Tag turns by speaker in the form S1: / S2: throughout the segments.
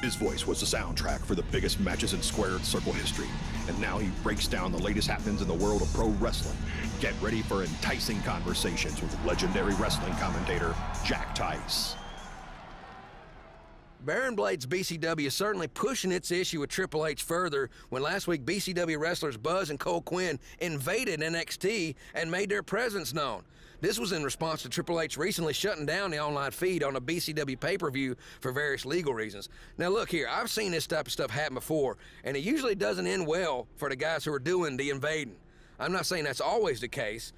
S1: His voice was the soundtrack for the biggest matches in squared circle history, and now he breaks down the latest happenings in the world of pro wrestling. Get ready for enticing conversations with legendary wrestling commentator Jack Tice.
S2: Baron Blade's BCW is certainly pushing its issue with Triple H further when last week BCW wrestlers Buzz and Cole Quinn invaded NXT and made their presence known. This was in response to Triple H recently shutting down the online feed on a BCW pay-per-view for various legal reasons. Now look here, I've seen this type of stuff happen before, and it usually doesn't end well for the guys who are doing the invading. I'm not saying that's always the case.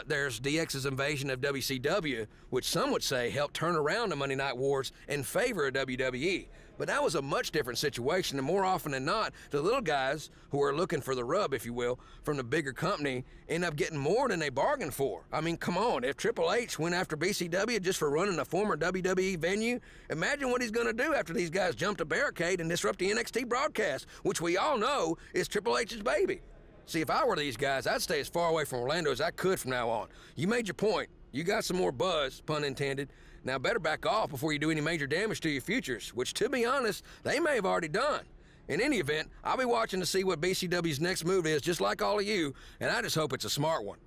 S2: There's DX's invasion of WCW, which some would say helped turn around the Monday Night Wars in favor of WWE. But that was a much different situation, and more often than not, the little guys who are looking for the rub, if you will, from the bigger company end up getting more than they bargained for. I mean, come on, if Triple H went after BCW just for running a former WWE venue, imagine what he's gonna do after these guys jump a barricade and disrupt the NXT broadcast, which we all know is Triple H's baby. See, if I were these guys, I'd stay as far away from Orlando as I could from now on. You made your point. You got some more buzz, pun intended. Now better back off before you do any major damage to your futures, which, to be honest, they may have already done. In any event, I'll be watching to see what BCW's next move is, just like all of you, and I just hope it's a smart one.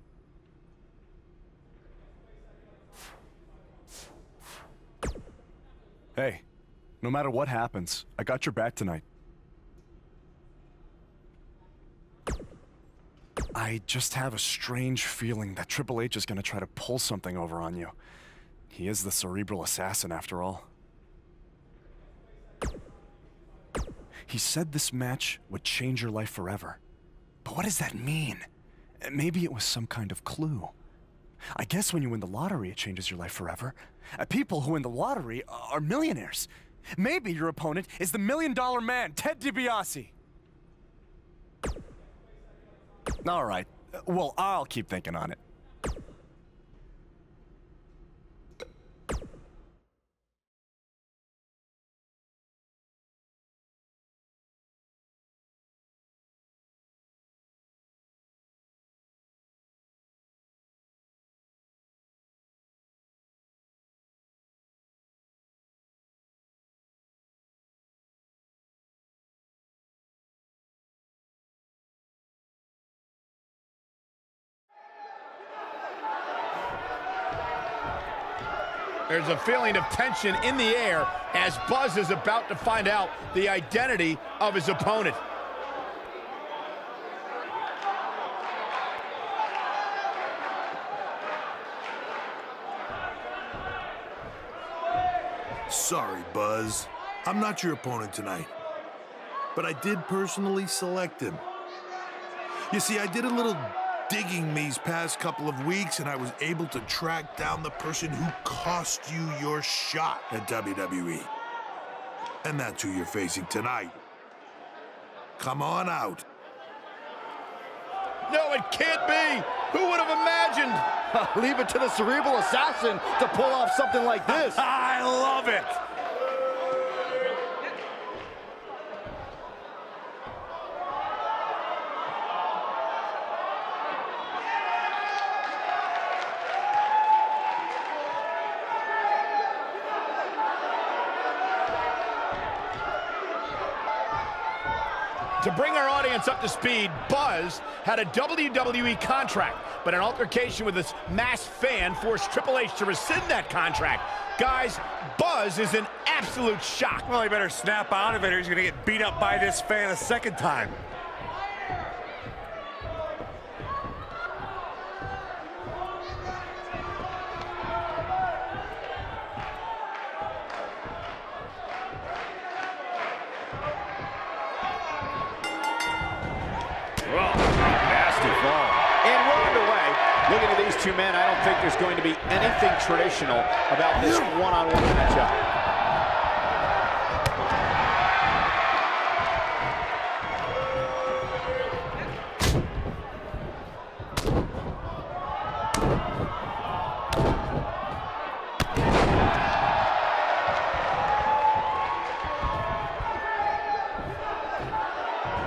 S3: Hey, no matter what happens, I got your back tonight. I just have a strange feeling that Triple H is going to try to pull something over on you. He is the cerebral assassin, after all. He said this match would change your life forever. But what does that mean? Maybe it was some kind of clue. I guess when you win the lottery, it changes your life forever. People who win the lottery are millionaires. Maybe your opponent is the $1 Million Man, Ted DiBiase. All right. Well, I'll keep thinking on it.
S4: There's a feeling of tension in the air as Buzz is about to find out the identity of his opponent.
S5: Sorry, Buzz. I'm not your opponent tonight. But I did personally select him. You see, I did a little digging these past couple of weeks, and I was able to track down the person who cost you your shot at WWE. And that's who you're facing tonight. Come on out.
S4: No, it can't be. Who would have imagined?
S6: Leave it to the cerebral assassin to pull off something like this.
S3: I love it.
S4: To bring our audience up to speed, Buzz had a WWE contract, but an altercation with his masked fan forced Triple H to rescind that contract. Guys, Buzz is in absolute shock.
S7: Well, he better snap out of it or he's going to get beat up by this fan a second time.
S6: Looking at these two men, I don't think there's going to be anything traditional about this one-on-one matchup.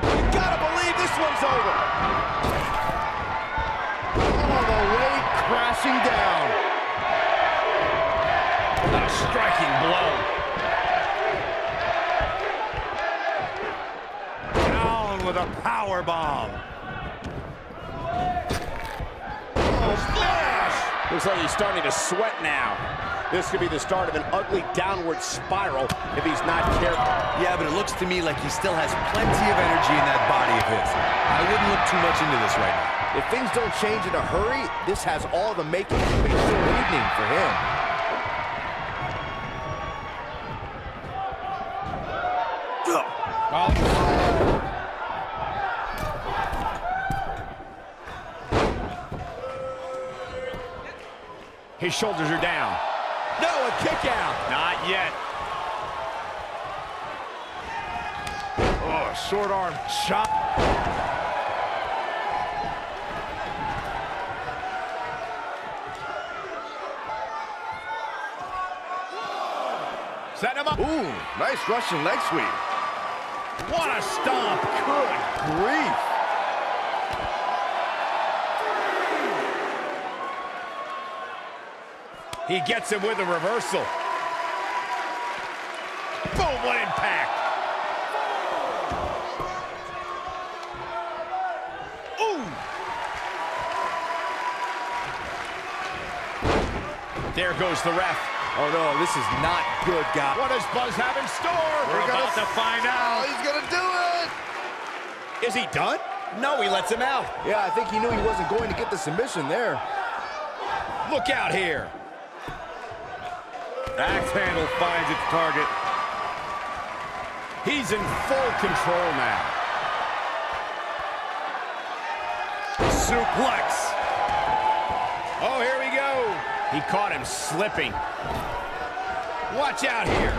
S4: You gotta believe this one's over.
S6: Crashing down.
S4: A striking blow.
S7: with a power bomb.
S6: Oh, splash! Looks like he's starting to sweat now. This could be the start of an ugly downward spiral if he's not careful.
S8: Yeah, but it looks to me like he still has plenty of energy in that body of his. I wouldn't look too much into this right now.
S9: If things don't change in a hurry, this has all the makings of a full evening for him.
S4: His shoulders are down.
S9: No, a kick out.
S4: Not yet. Oh, short arm shot. Setting him up.
S9: Ooh, nice Russian leg sweep.
S4: What a stomp.
S9: Good grief.
S4: He gets him with a reversal. Boom, what impact. Ooh. There goes the ref.
S9: Oh no, this is not good, guys.
S4: What does Buzz have in store?
S7: We're about to find out.
S9: He's gonna do it!
S4: Is he done?
S9: No, he lets him out. Yeah, I think he knew he wasn't going to get the submission there.
S4: Look out here.
S7: Axe handle finds its target.
S4: He's in full control now.
S7: Suplex.
S4: Oh, here we go. He caught him slipping. Watch out here.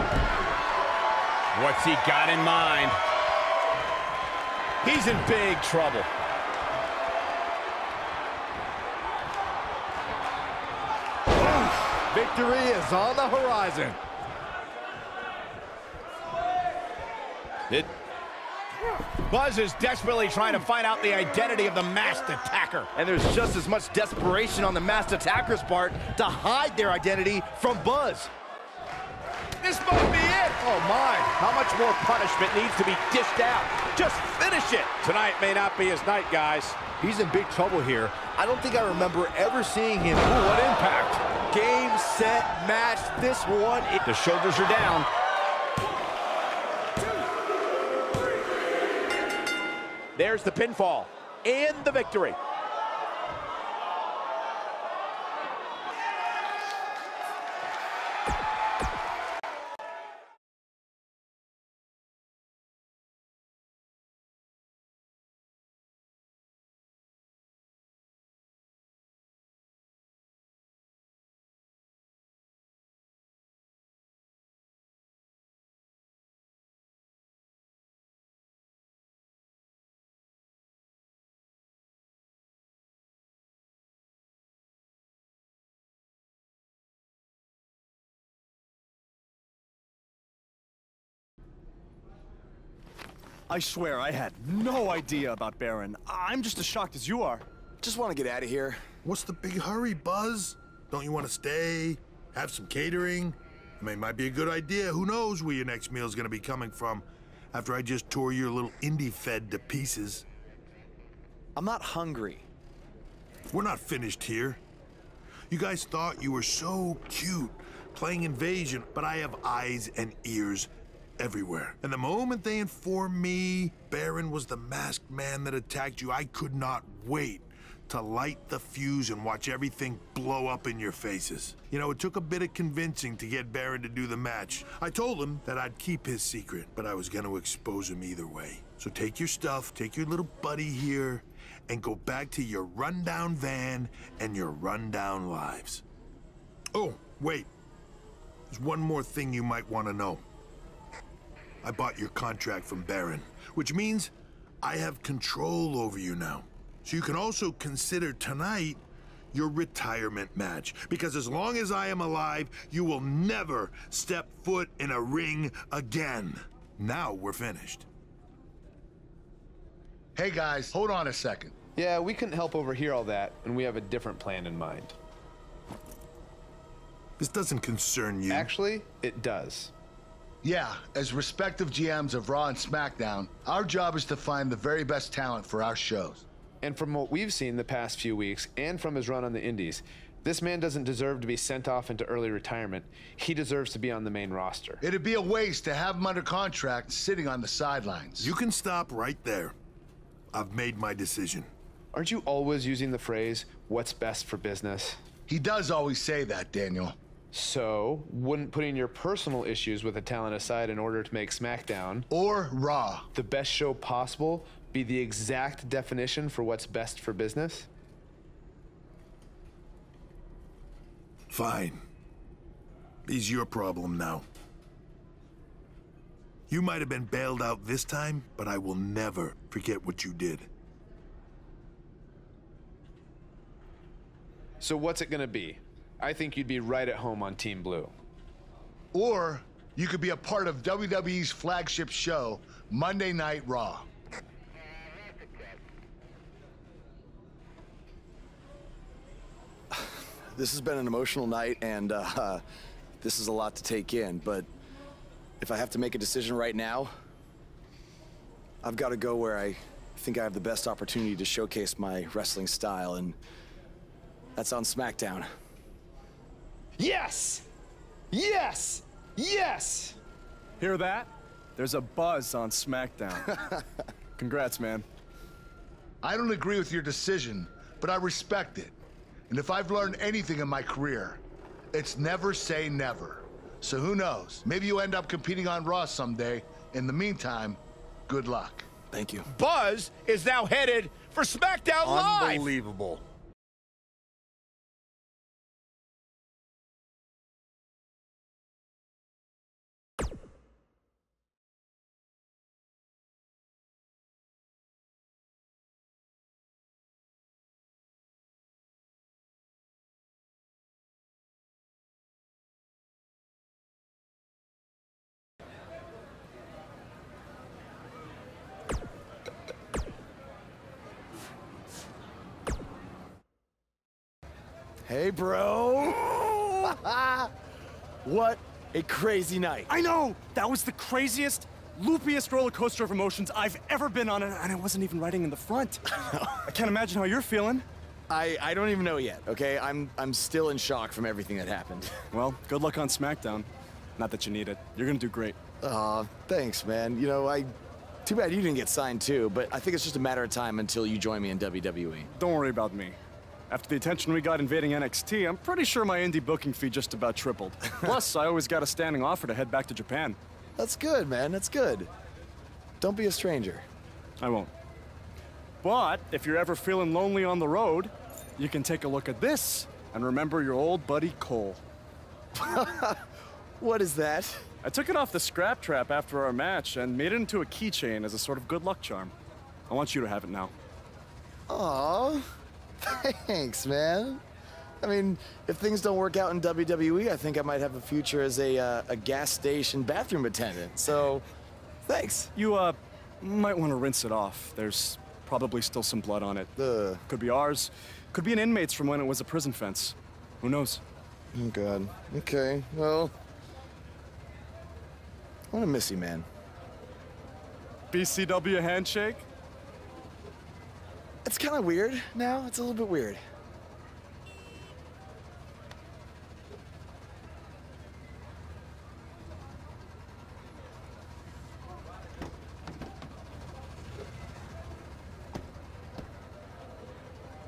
S4: What's he got in mind? He's in big trouble.
S9: Victory is on the horizon.
S4: Buzz is desperately trying to find out the identity of the masked attacker.
S9: And there's just as much desperation on the masked attacker's part to hide their identity from Buzz.
S4: This might be it.
S9: Oh my.
S6: How much more punishment needs to be dished out? Just finish it.
S7: Tonight may not be his night, guys.
S9: He's in big trouble here. I don't think I remember ever seeing him. Ooh, what impact. Game, set, match. This one.
S4: The shoulders are down.
S6: There's the pinfall and the victory.
S3: I swear I had no idea about Baron. I'm just as shocked as you are.
S8: Just want to get out of here.
S5: What's the big hurry, Buzz? Don't you want to stay? Have some catering? I mean, it might be a good idea. Who knows where your next meal's gonna be coming from after I just tore your little indie fed to pieces.
S8: I'm not hungry.
S5: We're not finished here. You guys thought you were so cute playing invasion, but I have eyes and ears everywhere. And the moment they informed me Baron was the masked man that attacked you, I could not wait to light the fuse and watch everything blow up in your faces. You know, it took a bit of convincing to get Baron to do the match. I told him that I'd keep his secret, but I was gonna expose him either way. So take your stuff, take your little buddy here, and go back to your rundown van and your rundown lives. Oh, wait. There's one more thing you might want to know. I bought your contract from Baron, which means I have control over you now. So you can also consider tonight your retirement match, because as long as I am alive, you will never step foot in a ring again. Now we're finished.
S10: Hey guys, hold on a second.
S11: Yeah, we couldn't help overhear all that, and we have a different plan in mind.
S5: This doesn't concern you.
S11: Actually, it does.
S10: Yeah, as respective GMs of Raw and SmackDown, our job is to find the very best talent for our shows.
S11: And from what we've seen the past few weeks, and from his run on the Indies, this man doesn't deserve to be sent off into early retirement. He deserves to be on the main roster.
S10: It'd be a waste to have him under contract sitting on the sidelines.
S5: You can stop right there. I've made my decision.
S11: Aren't you always using the phrase, what's best for business?
S10: He does always say that, Daniel.
S11: So, wouldn't putting your personal issues with the talent aside in order to make SmackDown
S10: or Raw
S11: the best show possible be the exact definition for what's best for business?
S5: Fine. It's your problem now. You might have been bailed out this time, but I will never forget what you did.
S11: So what's it gonna be? I think you'd be right at home on Team Blue.
S10: Or you could be a part of WWE's flagship show, Monday Night Raw.
S12: This has been an emotional night, and this is a lot to take in, but if I have to make a decision right now, I've got to go where I think I have the best opportunity to showcase my wrestling style, and that's on SmackDown.
S9: Yes! Yes! Yes!
S3: Hear that? There's a buzz on SmackDown. Congrats, man.
S10: I don't agree with your decision, but I respect it. And if I've learned anything in my career, it's never say never. So who knows? Maybe you end up competing on Raw someday. In the meantime, good luck.
S12: Thank you.
S4: Buzz is now headed for SmackDown Live.
S8: Unbelievable.
S12: Hey, bro. What a crazy night.
S3: I know! That was the craziest, loopiest roller coaster of emotions I've ever been on, and I wasn't even riding in the front. I can't imagine how you're feeling.
S12: I don't even know yet, okay? I'm still in shock from everything that happened.
S3: Well, good luck on SmackDown. Not that you need it. You're gonna do great.
S12: Aw, thanks, man. You know, too bad you didn't get signed too, but I think it's just a matter of time until you join me in WWE.
S3: Don't worry about me. After the attention we got invading NXT, I'm pretty sure my indie booking fee just about tripled. Plus, I always got a standing offer to head back to Japan.
S12: That's good, man. That's good. Don't be a stranger.
S3: I won't. But if you're ever feeling lonely on the road, you can take a look at this and remember your old buddy Cole.
S12: What is that?
S3: I took it off the scrap trap after our match and made it into a keychain as a sort of good luck charm. I want you to have it now.
S12: Aw. Thanks, man. I mean, if things don't work out in WWE, I think I might have a future as a gas station bathroom attendant. So, thanks.
S3: You, might want to rinse it off. There's probably still some blood on it. Could be ours. Could be an inmate's from when it was a prison fence. Who knows?
S12: Oh, God. Okay, well... I'm gonna miss you, man.
S3: BCW handshake?
S12: It's kind of weird now. It's a little bit weird.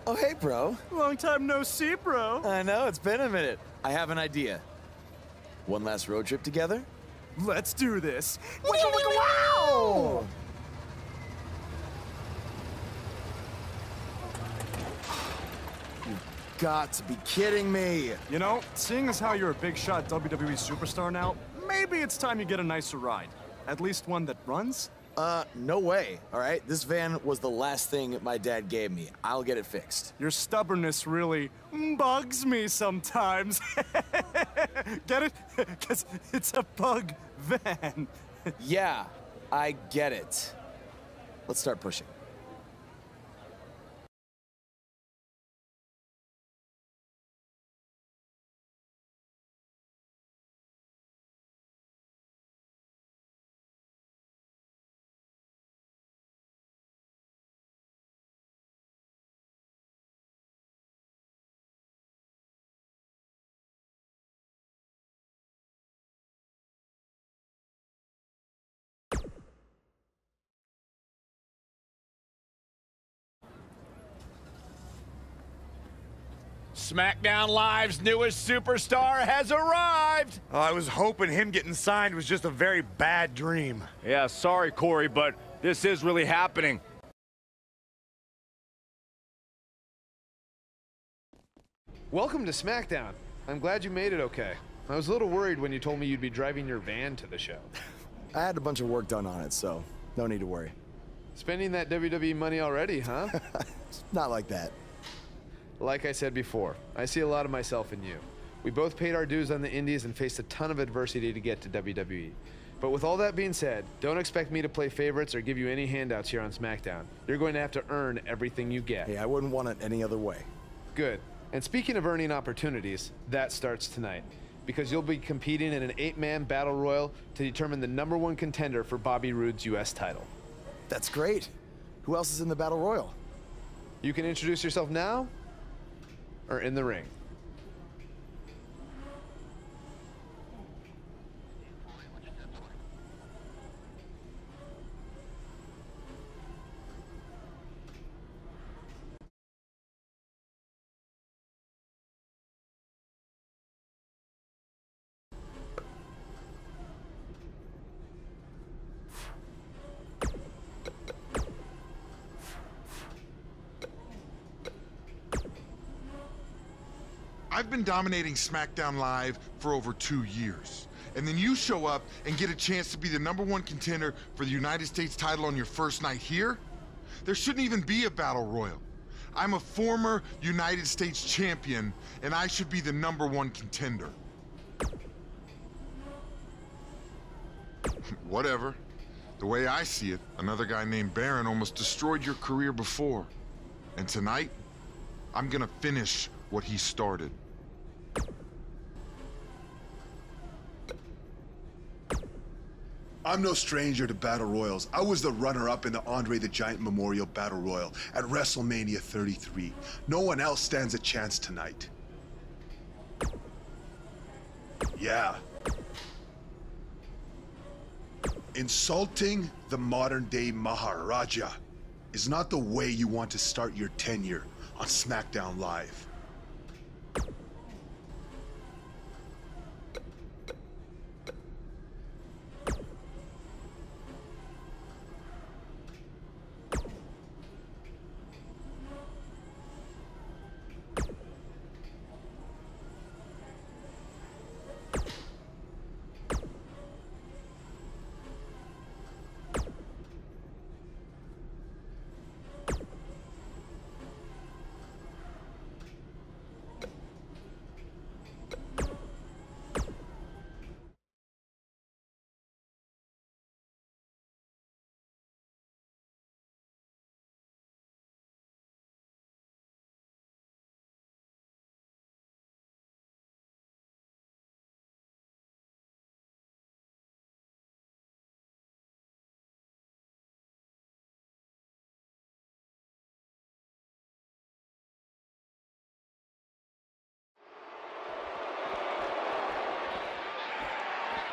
S12: Oh, hey, bro.
S3: Long time no see, bro.
S12: I know, it's been a minute. I have an idea. One last road trip together?
S3: Let's do this.
S12: Wow! Got to be kidding me.
S3: You know, seeing as how you're a big shot WWE superstar now, maybe it's time you get a nicer ride. At least one that runs?
S12: No way, all right? This van was the last thing my dad gave me. I'll get it fixed.
S3: Your stubbornness really bugs me sometimes. Get it? Because it's a bug van.
S12: Yeah, I get it. Let's start pushing.
S4: SmackDown Live's newest superstar has arrived.
S7: I was hoping him getting signed was just a very bad dream.
S13: Yeah, sorry, Corey, but this is really happening.
S11: Welcome to SmackDown. I'm glad you made it okay. I was a little worried when you told me you'd be driving your van to the show.
S12: I had a bunch of work done on it, so no need to worry.
S11: Spending that WWE money already, huh?
S12: Not like that.
S11: Like I said before, I see a lot of myself in you. We both paid our dues on the indies and faced a ton of adversity to get to WWE. But with all that being said, don't expect me to play favorites or give you any handouts here on SmackDown. You're going to have to earn everything you get.
S12: Hey, I wouldn't want it any other way.
S11: Good. And speaking of earning opportunities, that starts tonight. Because you'll be competing in an 8-man battle royal to determine the #1 contender for Bobby Roode's U.S. title.
S12: That's great. Who else is in the battle royal?
S11: You can introduce yourself now or in the ring.
S14: I've been dominating SmackDown Live for over 2 years. And then you show up and get a chance to be the #1 contender for the United States title on your first night here? There shouldn't even be a battle royal. I'm a former United States champion, and I should be the #1 contender. Whatever. The way I see it, another guy named Baron almost destroyed your career before. And tonight, I'm gonna finish what he started.
S15: I'm no stranger to Battle Royals. I was the runner-up in the Andre the Giant Memorial Battle Royal at WrestleMania 33. No one else stands a chance tonight. Yeah. Insulting the modern-day Maharaja is not the way you want to start your tenure on SmackDown Live.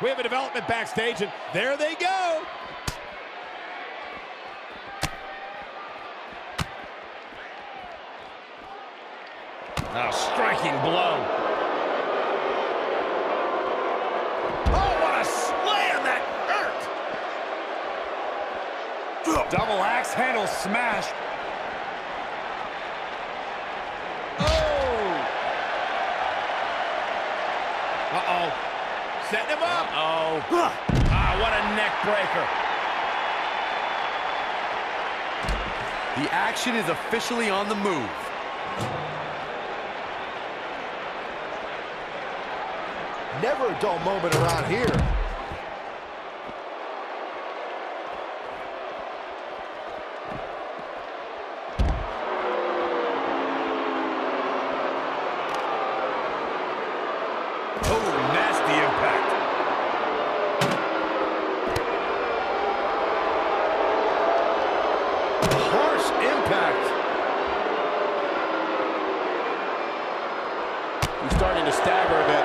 S4: We have a development backstage, and there they go. A striking blow. Oh, what a slam that hurt.
S7: Double axe handle smash.
S4: Oh. Uh-oh. Setting him up.
S7: Uh-oh.
S4: Ah, what a neck breaker.
S8: The action is officially on the move.
S9: Never a dull moment around here.
S6: He's starting to stagger a bit,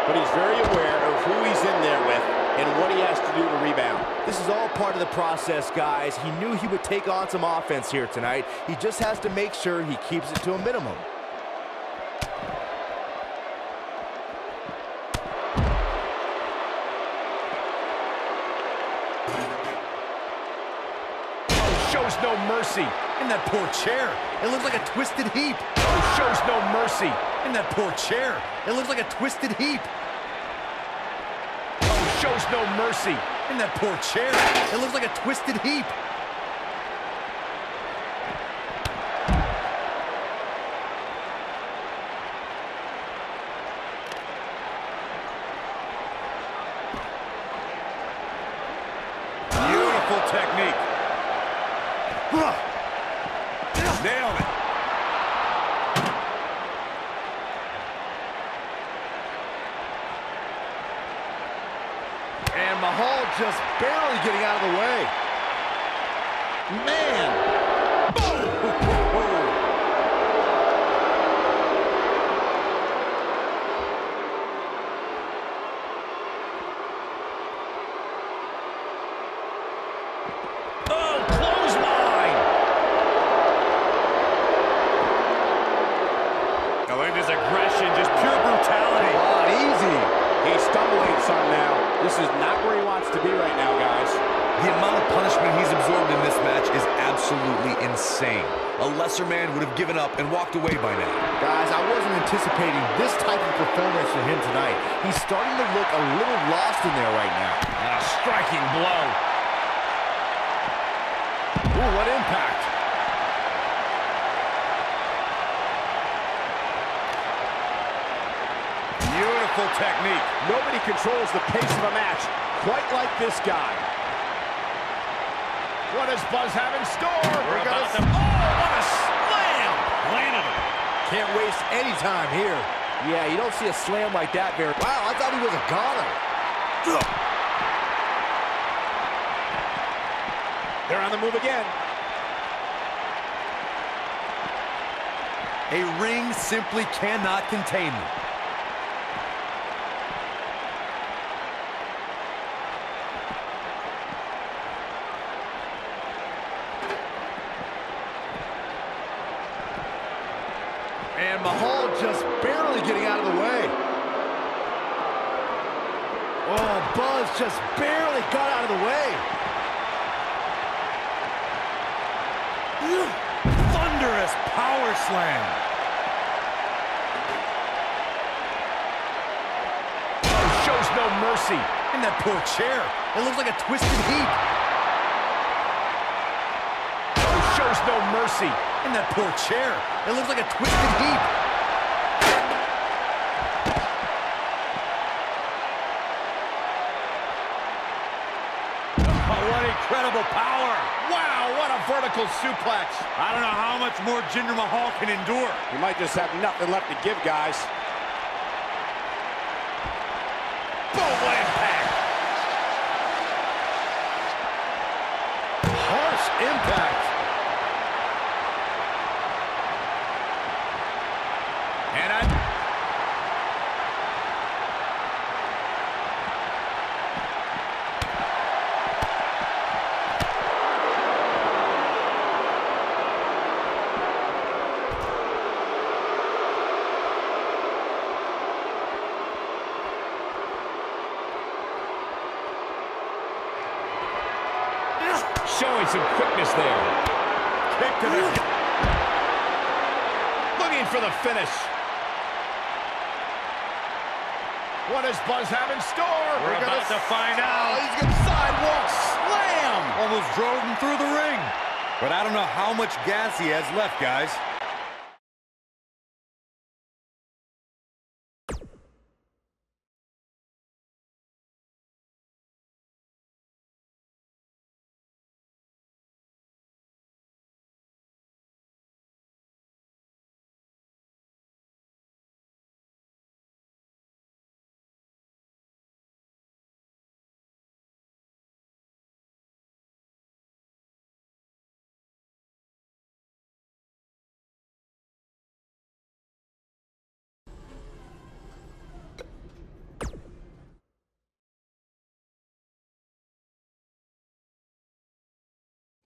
S6: but he's very aware of who he's in there with and what he has to do to rebound.
S9: This is all part of the process, guys. He knew he would take on some offense here tonight. He just has to make sure he keeps it to a minimum.
S4: shows no mercy.
S8: In that poor chair, it looks like a twisted heap.
S4: Shows no mercy.
S8: In that poor chair, it looks like a twisted heap.
S4: Shows no mercy.
S8: In that poor chair, it looks like a twisted heap.
S13: Beautiful technique. Nailed it.
S9: And Mahal just barely getting out of the way. Man.
S4: Oh, clothesline.
S13: Now look at his aggression, just pure brutality.
S9: Come on, easy.
S6: He's stumbling some now. This is not where he wants to be right now, guys.
S8: The amount of punishment he's absorbed in this match is absolutely insane. A lesser man would have given up and walked away by now.
S9: Guys, I wasn't anticipating this type of performance from him tonight. He's starting to look a little lost in there right now.
S4: And a striking blow. Ooh, what impact.
S13: Beautiful technique.
S6: Nobody controls the pace of a match quite like this guy.
S4: What does Buzz have in store?
S13: We're about to...
S4: Oh, what a slam!
S13: Landed him.
S9: Can't waste any time here.
S6: Yeah, you don't see a slam like that very...
S9: Wow, I thought he was a goner.
S6: They're on the move again.
S8: A ring simply cannot contain them.
S9: And Mahal just barely getting out of the way. Oh, Buzz just barely got out of the way.
S13: Thunderous power slam.
S4: Shows no mercy.
S8: In that poor chair, it looks like a twisted heap.
S4: Shows no mercy.
S8: In that poor chair, it looks like a twisted heap.
S13: Oh, what incredible power.
S4: Wow, what a vertical suplex.
S13: I don't know how much more Jinder Mahal can endure.
S6: He might just have nothing left to give, guys.
S4: Boom, what impact.
S9: Harsh impact.
S4: And showing some quickness there. Kick to the... Looking for the finish. What does Buzz have in store?
S13: We're about to find out.
S9: Oh, he's getting sidewalk slam.
S8: Almost drove him through the ring. But I don't know how much gas he has left, guys.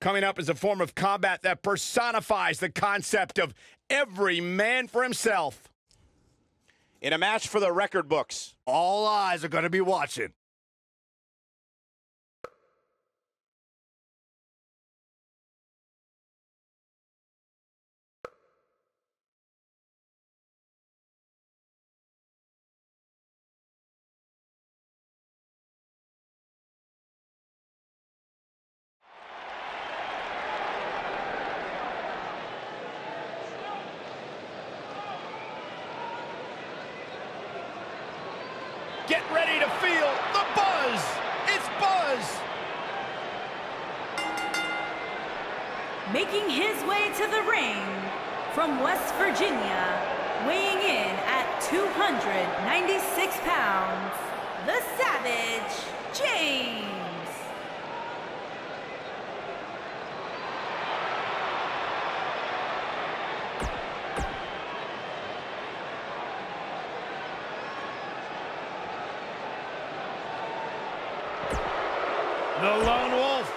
S4: Coming up is a form of combat that personifies the concept of every man for himself.
S6: In a match for the record books.
S9: All eyes are going to be watching.
S4: Get ready to feel the buzz. It's Buzz.
S16: Making his way to the ring from West Virginia, weighing in at 296 pounds, the Savage, James.
S4: The Lone Wolf.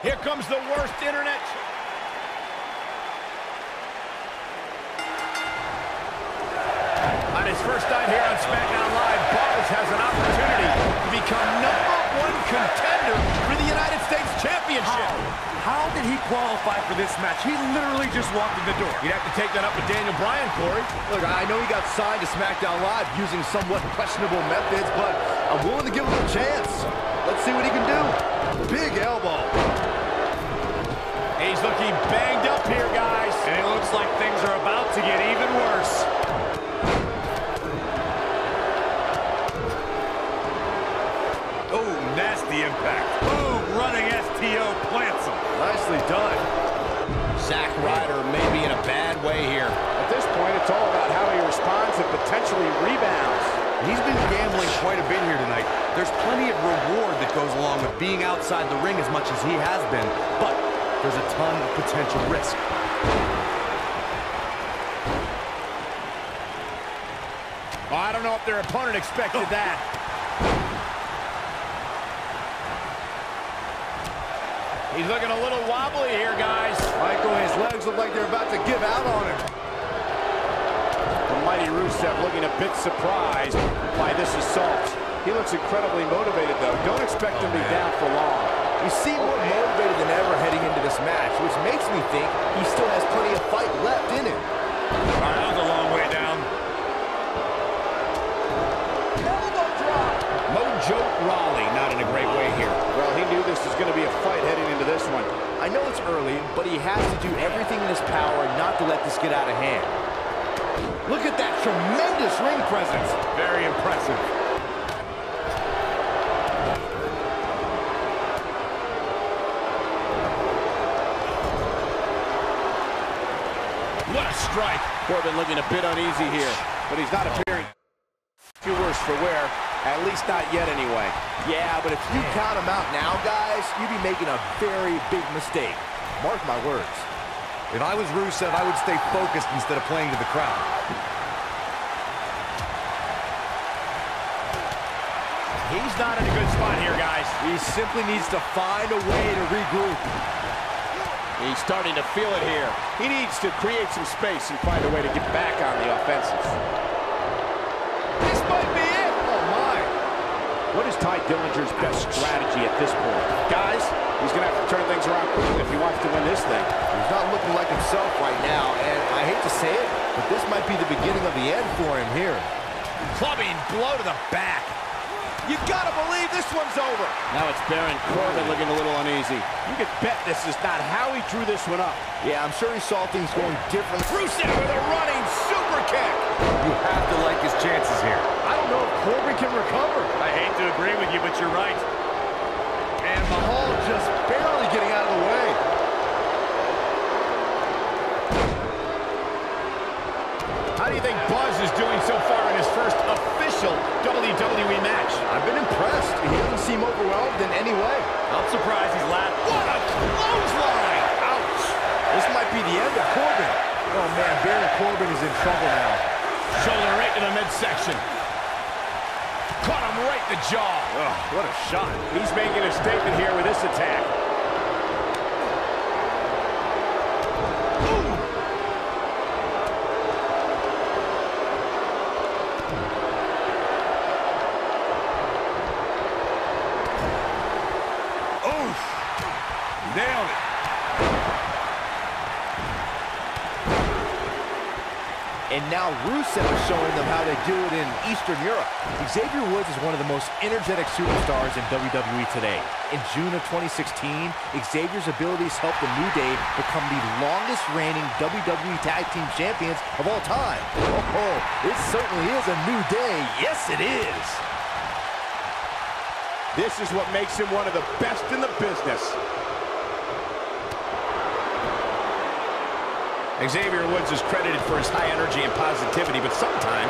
S4: Here comes the worst internet. On his first time here on SmackDown Live, Buzz has an opportunity to become #1 contender for the United States Championship.
S13: How did he qualify for this match? He literally just walked in the door.
S4: You'd have to take that up with Daniel Bryan, Corey.
S9: Look, I know he got signed to SmackDown Live using somewhat questionable methods, but I'm willing to give him a chance. Let's see what he can do. Big elbow.
S4: He's looking banged up here, guys.
S13: And it looks like things are about to get even worse. Oh, nasty impact. Boom, running STO plants him.
S9: Nicely done.
S6: Zack Ryder may be in a bad way here. At this point, it's all about how he responds and potentially rebounds.
S8: He's been gambling quite a bit here tonight. There's plenty of reward that goes along with being outside the ring as much as he has been, but there's a ton of potential risk.
S4: Oh, I don't know if their opponent expected that. He's looking a little wobbly here, guys.
S9: Michael, his legs look like they're about to give out on him.
S6: The mighty Rusev looking a bit surprised by this assault. He looks incredibly motivated, though. Don't expect him to be down for long.
S9: You seem more motivated than ever heading into this match, which makes me think he still has plenty of fight left in him.
S13: All right, that was a long way down.
S9: Elbow drop.
S6: Mojo Rawley not in a great way here. Well, he knew this was going to be a fight heading into this one.
S9: I know it's early, but he has to do everything in his power not to let this get out of hand. Look at that tremendous ring presence.
S13: Very impressive.
S4: What a strike.
S6: Corbin looking a bit uneasy here, but he's not appearing too worse for wear, at least not yet anyway.
S9: Yeah, but if you count him out now, guys, you'd be making a very big mistake. Mark my words.
S8: If I was Rusev, I would stay focused instead of playing to the crowd.
S4: He's not in a good spot here, guys.
S9: He simply needs to find a way to regroup.
S6: He's starting to feel it here. He needs to create some space and find a way to get back on the offensive.
S9: This might be it. Oh, my.
S6: What is Ty Dillinger's best strategy at this point? Guys, he's going to have to turn things around quickly if he wants to win this thing.
S9: He's not looking like himself right now, and I hate to say it, but this might be the beginning of the end for him here.
S4: Clubbing blow to the back.
S9: You gotta believe this one's over.
S6: Now it's Baron Corbin looking a little uneasy. You could bet this is not how he drew this one up.
S9: Yeah, I'm sure he saw things going differently.
S4: Rusev with a running super kick.
S8: You have to like his chances here.
S9: I don't know if Corbin can recover.
S13: I hate to agree with you, but you're right.
S9: And Mahal just barely getting out of the way.
S4: How do you think Buzz is doing so far in his first official WWE match?
S9: I've been impressed. He doesn't seem overwhelmed in any way.
S13: I'm surprised he's laughing.
S4: What a clothesline!
S9: Ouch. This might be the end of Corbin. Oh, man, Baron Corbin is in trouble now.
S4: Shoulder right to the midsection. Caught him right in the jaw.
S13: Oh, what a shot.
S6: He's making a statement here with this attack.
S13: Nailed it.
S9: And now Rusev is showing them how they do it in Eastern Europe. Xavier Woods is one of the most energetic superstars in WWE today. In June of 2016, Xavier's abilities helped the New Day become the longest reigning WWE Tag Team Champions of all time. Oh, it certainly is a new day. Yes, it is.
S6: This is what makes him one of the best in the business.
S4: Xavier Woods is credited for his high energy and positivity, but sometimes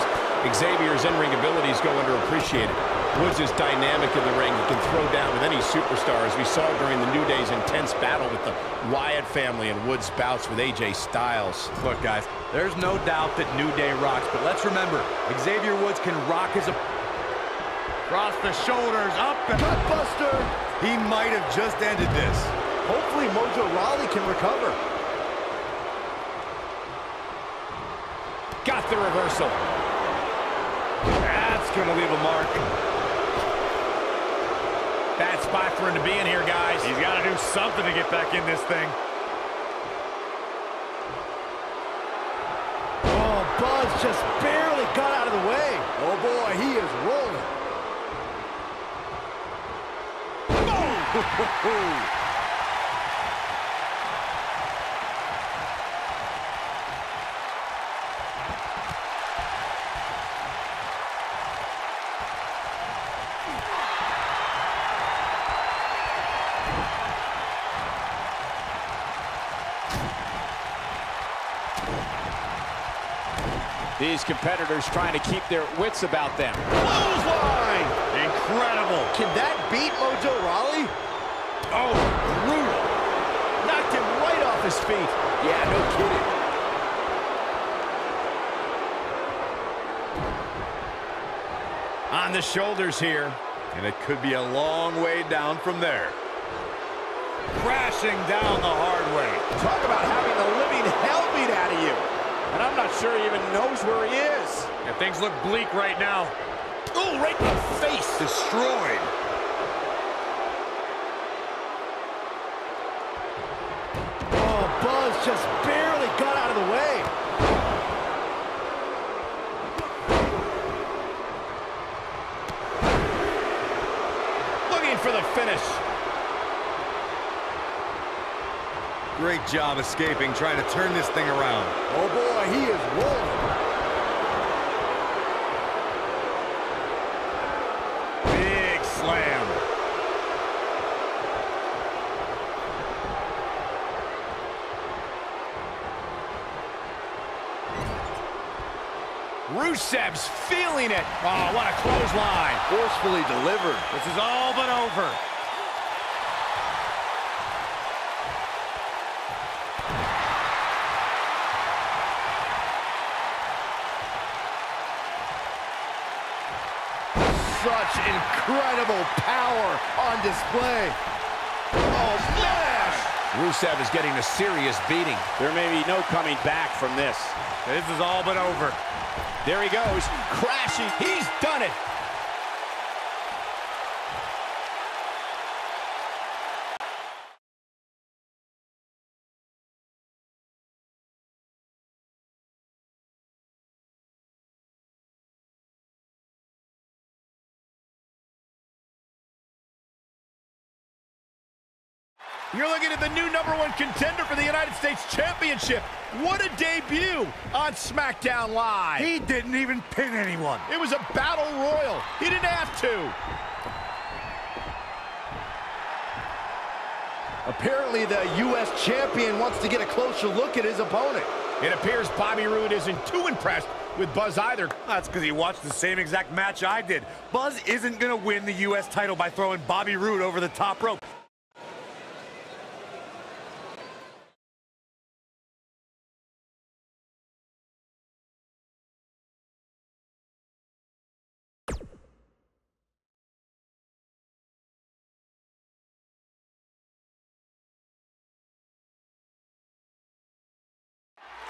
S4: Xavier's in-ring abilities go underappreciated. Woods is dynamic in the ring. He can throw down with any superstar, as we saw during the New Day's intense battle with the Wyatt family and Woods' bouts with AJ Styles.
S13: Look, guys, there's no doubt that New Day rocks, but let's remember, Xavier Woods can rock his... Cross the shoulders, up and...
S9: Gutbuster!
S13: He might have just ended this.
S9: Hopefully Mojo Rawley can recover.
S4: Got the reversal.
S13: That's going to leave a mark.
S4: Bad spot for him to be in here, guys.
S13: He's got to do something to get back in this thing.
S9: Oh, Buzz just barely got out of the way. Oh, boy, he is rolling. Oh!
S6: These competitors trying to keep their wits about them.
S9: Clothesline!
S13: Incredible.
S9: Can that beat Mojo Rawley?
S4: Oh, brutal.
S9: Knocked him right off his feet.
S6: Yeah, no kidding.
S4: On the shoulders here.
S13: And it could be a long way down from there. Crashing down the hard way.
S6: Talk about having the living hell beat out of you. And I'm not sure he even knows where he is.
S13: And things look bleak right now.
S4: Oh, right in the face.
S13: Destroyed.
S9: Oh, Buzz just barely got out of the way.
S4: Looking for the finish.
S13: Great job escaping, trying to turn this thing around.
S9: Oh boy, he is rolling.
S4: Big slam. Rusev's feeling it. Oh, what a clothesline.
S9: Forcefully delivered.
S13: This is all but over.
S9: Such incredible power on display. Oh, smash!
S4: Rusev is getting a serious beating.
S6: There may be no coming back from this.
S13: This is all but over.
S6: There he goes, crashing. He's done it.
S4: You're looking at the new #1 contender for the United States Championship. What a debut on SmackDown Live.
S13: He didn't even pin anyone.
S4: It was a battle royal. He didn't have to.
S9: Apparently the U.S. champion wants to get a closer look at his opponent.
S4: It appears Bobby Roode isn't too impressed with Buzz either.
S13: That's because he watched the same exact match I did. Buzz isn't going to win the U.S. title by throwing Bobby Roode over the top rope.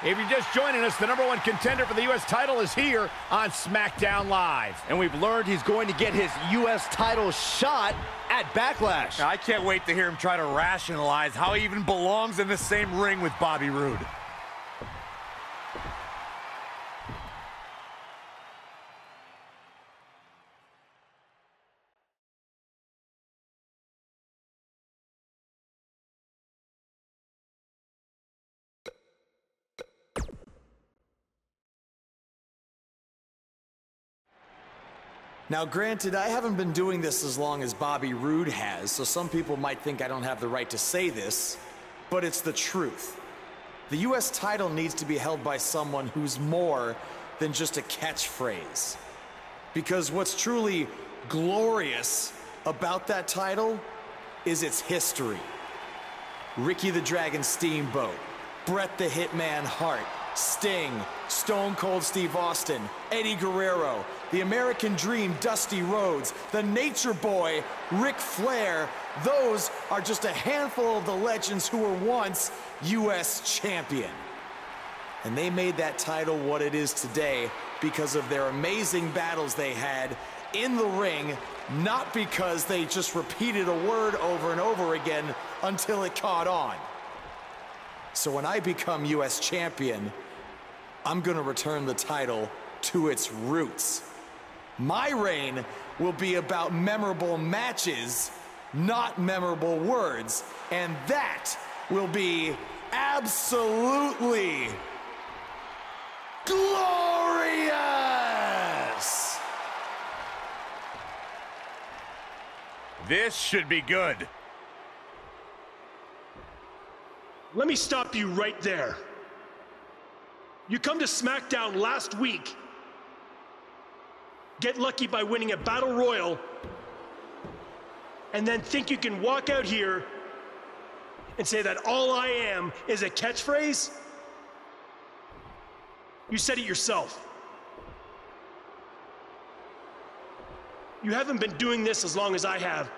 S4: If you're just joining us, the #1 contender for the U.S. title is here on SmackDown Live.
S9: And we've learned he's going to get his U.S. title shot
S8: at Backlash.
S7: I can't wait to hear him try to rationalize how he even belongs in the same ring with Bobby Roode.
S12: Now, granted, I haven't been doing this as long as Bobby Roode has, so some people might think I don't have the right to say this, but it's the truth. The U.S. title needs to be held by someone who's more than just a catchphrase. Because what's truly glorious about that title is its history. Ricky the Dragon Steamboat, Bret the Hitman Hart, Sting, Stone Cold Steve Austin, Eddie Guerrero, the American Dream Dusty Rhodes, the Nature Boy Ric Flair. Those are just a handful of the legends who were once U.S. champion. And they made that title what it is today because of their amazing battles they had in the ring, not because they just repeated a word over and over again until it caught on. So when I become U.S. champion, I'm gonna return the title to its roots. My reign will be about memorable matches, not memorable words, and that will be absolutely glorious!
S4: This should be good.
S17: Let me stop you right there. You come to SmackDown last week, get lucky by winning a Battle Royal, and then think you can walk out here and say that all I am is a catchphrase? You said it yourself. You haven't been doing this as long as I have.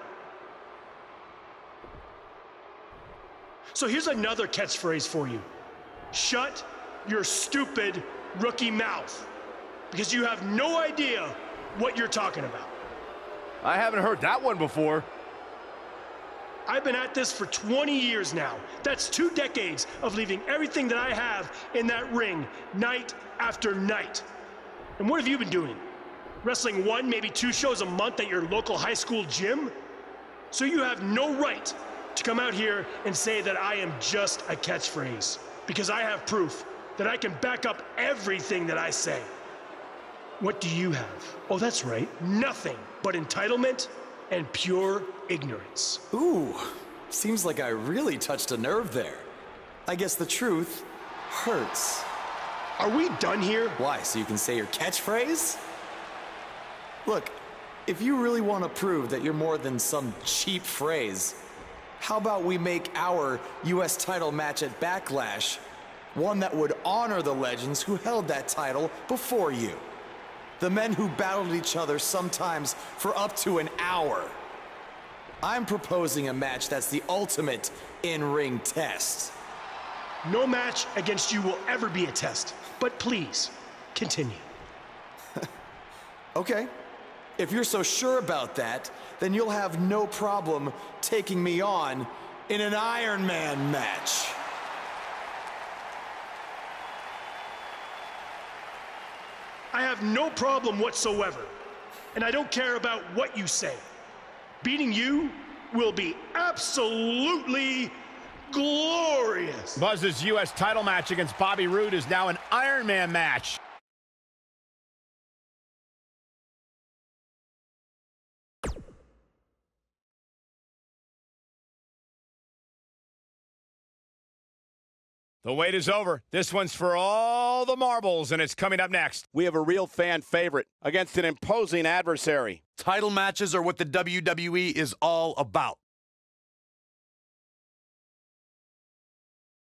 S17: So here's another catchphrase for you. Shut your stupid rookie mouth, because you have no idea what you're talking about.
S8: I haven't heard that one before.
S17: I've been at this for 20 years now. That's 2 decades of leaving everything that I have in that ring night after night. And what have you been doing? Wrestling 1, maybe 2 shows a month at your local high school gym? So you have no right to come out here and say that I am just a catchphrase, because I have proof that I can back up everything that I say. What do you have? Oh, that's right, nothing but entitlement and pure ignorance.
S12: Ooh, seems like I really touched a nerve there. I guess the truth hurts.
S17: Are we done here?
S12: Why, so you can say your catchphrase? Look, if you really want to prove that you're more than some cheap phrase, how about we make our U.S. title match at Backlash one that would honor the legends who held that title before you? The men who battled each other sometimes for up to an hour. I'm proposing a match that's the ultimate in-ring test.
S17: No match against you will ever be a test, but please, continue.
S12: Okay. If you're so sure about that, then you'll have no problem taking me on in an Iron Man match.
S17: I have no problem whatsoever, and I don't care about what you say. Beating you will be absolutely glorious.
S4: Buzz's U.S. title match against Bobby Roode is now an Iron Man match. The wait is over. This one's for all the marbles, and it's coming up next.
S6: We have a real fan favorite against an imposing adversary.
S13: Title matches are what the WWE is all about.